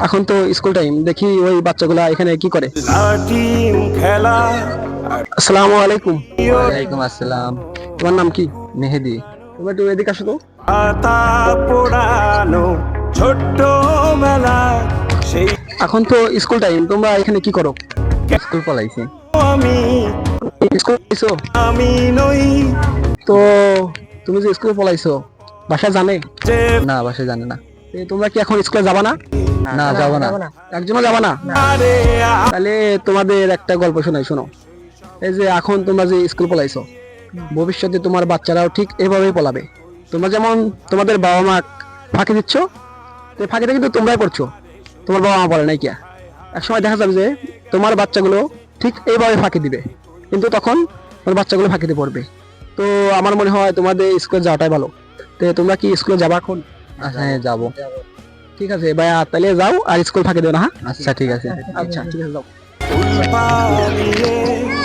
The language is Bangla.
এখন তো স্কুল টাইম, দেখি ওই বাচ্চাগুলা এখানে কি করে। আসসালামু আলাইকুম। ওয়ালাইকুম আসসালাম। তোমার নাম কি? মেহেদি। তুমি একটু এদিকে আসো তো। ছোট্ট মেলা সেই এখন তো স্কুল টাইম, তোমরা এখানে কি করো? স্কুল পলাইছি। আমি স্কুল পড়াইছো? আমি নই তো তুমি যে স্কুলে পড়াইছো, বাসা জানে? যে না, বাসায় জানে না। তোমরা কি এখন স্কুলে যাবা না? না, যাবো না। একজনও যাবা না? আরে তাহলে তোমাদের একটা গল্প শোনাই, শোনো। এই যে এখন তোমরা যে স্কুল পড়াইছো, ভবিষ্যতে তোমার বাচ্চারাও ঠিক এভাবেই পড়াবে। তোমরা যেমন তোমাদের বাবা মা ফাঁকি দিচ্ছ, তো এই ফাঁকিটা কিন্তু তোমরাই করছো, তোমার বাবা মা বলে নাই কিয়া। একসময় দেখা যাবে যে তোমার বাচ্চাগুলো ঠিক এইভাবে ফাঁকি দিবে, কিন্তু তখন তোমার বাচ্চাগুলো ফাঁকিতে পড়বে। তো আমার মনে হয় তোমাদের স্কুলে যাওয়াটাই ভালো। তো তোমরা কি স্কুলে যাবা এখন? হ্যাঁ, যাবো। ঠিক আছে ভাইয়া, তাহলে যাও আর স্কুল ফাঁকি দেবে না। হ্যাঁ, আচ্ছা, ঠিক আছে। আচ্ছা ঠিক আছে, যাও। ফুল পালিয়ে